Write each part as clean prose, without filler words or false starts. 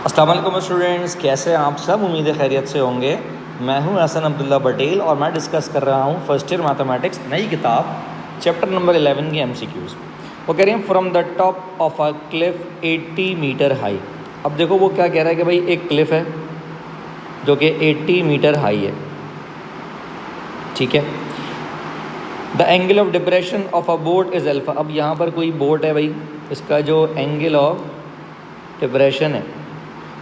अस्सलाम वालेकुम स्टूडेंट्स, कैसे हैं आप सब। उम्मीद है खैरियत से होंगे। मैं हूं हसन अब्दुल्ला पटेल और मैं डिस्कस कर रहा हूं फर्स्ट ईयर मैथमेटिक्स नई किताब चैप्टर नंबर 11 की एमसीक्यूज़। वो कह रहे हैं from the top of a cliff 80 metre high. अब देखो वो क्या कह रहा है कि भाई एक क्लिफ है जो कि 80 मीटर हाई है, ठीक है। The angle of depression of a boat is alpha. अब यहाँ पर कोई बोट है भाई, इसका जो एंगल ऑफ डिप्रेशन है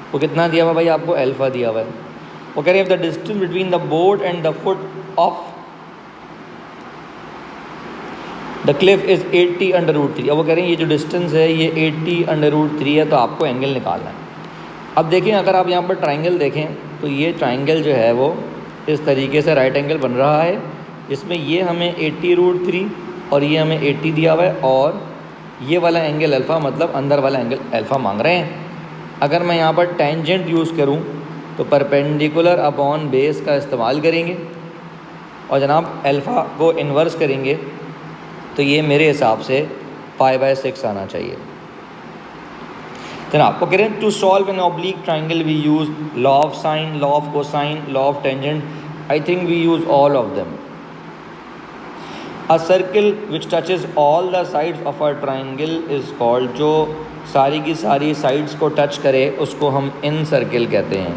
वो कितना दिया हुआ भाई, आपको अल्फा दिया हुआ है। वो कह रहे हैं the distance between the boat and the foot of the cliff is 80 under root 3। अब वो कह रहे हैं ये जो डिस्टेंस है ये 80 अंडर रूट 3 है, तो आपको एंगल निकालना है। अब देखें, अगर आप यहाँ पर ट्राइंगल देखें तो ये ट्राइंगल जो है वो इस तरीके से राइट एंगल बन रहा है, जिसमें ये हमें 80 रूट 3 और ये हमें 80 दिया हुआ है, और ये वाला एंगल अल्फ़ा, मतलब अंदर वाला एंगल अल्फ़ा मांग रहे हैं। अगर मैं यहाँ पर टेंजेंट यूज़ करूँ तो परपेंडिकुलर अपॉन बेस का इस्तेमाल करेंगे और जनाब अल्फ़ा को इन्वर्स करेंगे, तो ये मेरे हिसाब से π/6 आना चाहिए जनाब। वो कह रहे हैं to solve an oblique triangle we use law of sine, law of cosine, law of tangent. I think we use all of them. A circle which touches all the sides of a triangle is called. जो सारी की सारी sides को touch करे उसको हम इन circle कहते हैं।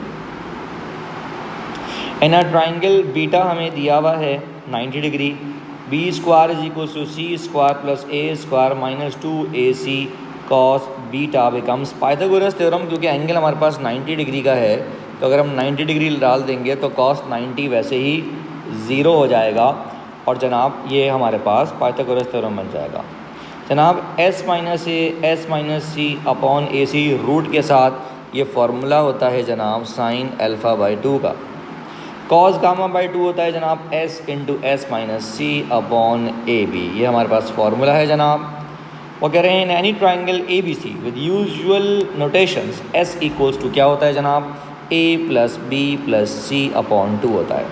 इन अ ट्राइंगल बीटा हमें दिया हुआ है 90 degree. B square is equal to C square plus A square minus 2ac cos beta becomes Pythagoras theorem. क्योंकि एंगल हमारे पास 90 डिग्री का है, तो अगर हम 90 डिग्री डाल देंगे तो कॉस 90 वैसे ही 0 हो जाएगा, और जनाब ये हमारे पास पाइथागोरस थ्योरम बन जाएगा। जनाब s minus A S minus C upon A C root के साथ ये फार्मूला होता है जनाब साइन अल्फ़ा बाई 2 का। कॉस गामा बाई 2 होता है जनाब s into S minus C upon A B. ये हमारे पास फार्मूला है जनाब। वो कह रहे हैं in any triangle A B C with usual notations s equals to क्या होता है जनाब a plus b plus c upon 2 होता है।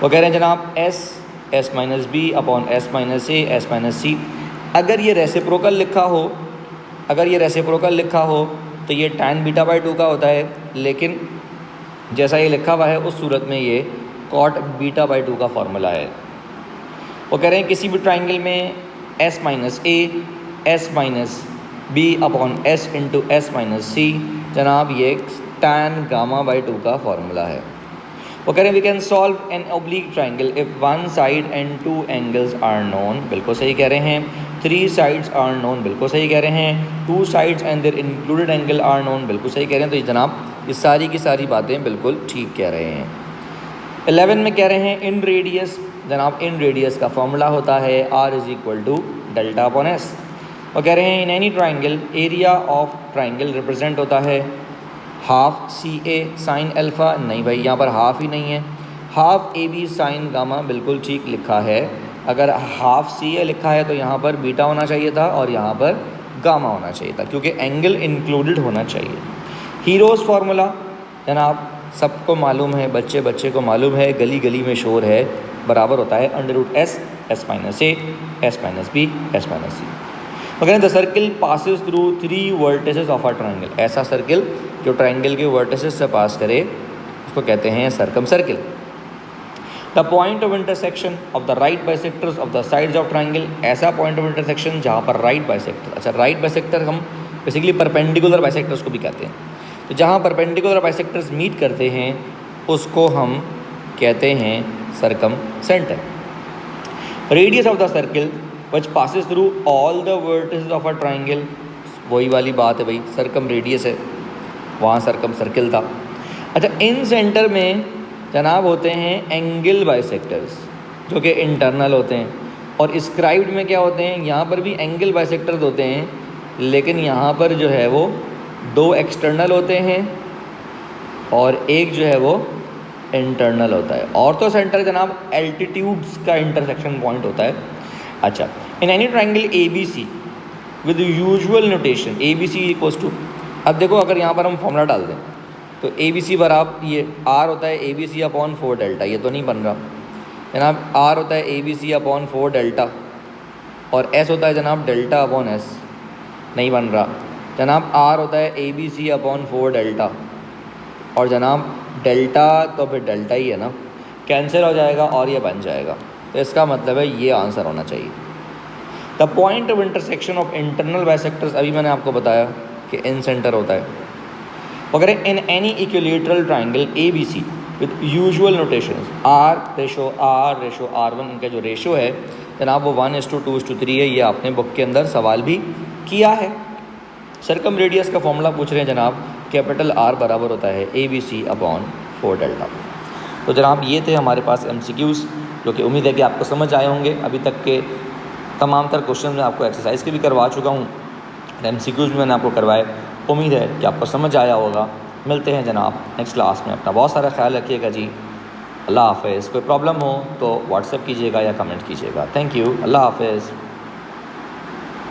वो कह रहे हैं जनाब s minus b upon s minus A S minus c. अगर ये रेसिप्रोकल लिखा हो तो ये tan बीटा बाई 2 का होता है, लेकिन जैसा ये लिखा हुआ है उस सूरत में ये cot बीटा बाई 2 का फार्मूला है। वो कह रहे हैं किसी भी ट्राइंगल में s minus A S minus b upon s into S minus c, जनाब ये tan गामा बाई 2 का फार्मूला है। वो कह रहे हैं we can solve an oblique triangle if one side and two angles are known. बिल्कुल सही कह रहे हैं। 3 साइड्स आर नोन, बिल्कुल सही कह रहे हैं। 2 sides and their included angle are known, बिल्कुल सही कह रहे हैं। तो ये जनाब ये सारी की सारी बातें बिल्कुल ठीक कह रहे हैं। 11 में कह रहे हैं इन रेडियस। जनाब इन रेडियस का फॉर्मूला होता है r is equal to delta upon S. और कह रहे हैं in any triangle area of triangle represent होता है half C A sine alpha. नहीं भाई, यहाँ पर हाफ ही नहीं है। Half A B sine gamma, बिल्कुल ठीक लिखा है। अगर हाफ सी ए लिखा है तो यहाँ पर बीटा होना चाहिए था और यहाँ पर गामा होना चाहिए था, क्योंकि एंगल इंक्लूडेड होना चाहिए। हीरोज़ फार्मूला जनाब सबको मालूम है, बच्चे बच्चे को मालूम है, गली गली में शोर है, बराबर होता है under root s s minus A S minus b s minus c. अगर the circle passes through 3 vertices of a triangle. ऐसा सर्किल जो ट्राइंगल के वर्टिसेस से पास करे उसको कहते हैं circumcircle. The point of intersection of the right bisectors of the sides of triangle. ऐसा पॉइंट ऑफ इंटरसेक्शन जहाँ पर राइट बाइसेक्टर, अच्छा राइट बाइसेक्टर हम बेसिकली परपेंडिकुलर बाइसेक्टर्स को भी कहते हैं, तो जहाँ परपेंडिकुलर बाइसेक्टर्स मीट करते हैं उसको हम कहते हैं circum centre. Radius of the circle which passes through all the vertices of a triangle. वही वाली बात है भाई, सर्कम रेडियस है, वहाँ सर्कम सर्किल था। अच्छा इन सेंटर में जनाब होते हैं एंगल बाइसेक्टर्स जो कि इंटरनल होते हैं, और स्क्राइब्ड में क्या होते हैं, यहाँ पर भी एंगल बाइसेक्टर्स होते हैं, लेकिन यहाँ पर जो है वो 2 एक्सटर्नल होते हैं और एक जो है वो इंटरनल होता है। ऑर्थो सेंटर जनाब एल्टीट्यूड्स का इंटरसेक्शन पॉइंट होता है। अच्छा in any triangle A B C with usual notation A B C equals to. अब देखो अगर यहाँ पर हम फॉर्मूला डाल दें तो ए बी सी बराबर ये आर होता है A B C upon 4 delta. ये तो नहीं बन रहा जनाब, आर होता है A B C upon 4 delta और एस होता है जनाब डेल्टा अपॉन एस। नहीं बन रहा। जनाब आर होता है ABC/4 डेल्टा, और जनाब डेल्टा तो फिर डेल्टा ही है ना, कैंसिल हो जाएगा और ये बन जाएगा, तो इसका मतलब है ये आंसर होना चाहिए। The point of intersection of internal bisectors, अभी मैंने आपको बताया कि इन सेंटर होता है। अगर in any equilateral triangle ABC with usual notation R/R1, इनका जो रेशो है जनाब वो 1:2:3 है। ये आपने बुक के अंदर सवाल भी किया है। सर्कम रेडियस का फॉर्मूला पूछ रहे हैं जनाब, कैपिटल R बराबर होता है ABC/4 डेल्टा। तो जनाब ये थे हमारे पास MCQs, जो कि उम्मीद है कि आपको समझ आए होंगे। अभी तक के तमाम तर क्वेश्चन मैं आपको एक्सरसाइज के भी करवा चुका हूँ, MCQs भी मैंने आपको करवाए। उम्मीद है कि आपको समझ आया होगा। मिलते हैं जनाब नेक्स्ट क्लास में। अपना बहुत सारा ख्याल रखिएगा जी। अल्लाह हाफ़िज़। कोई प्रॉब्लम हो तो व्हाट्सएप कीजिएगा या कमेंट कीजिएगा। Thank you. अल्लाह हाफ़िज़।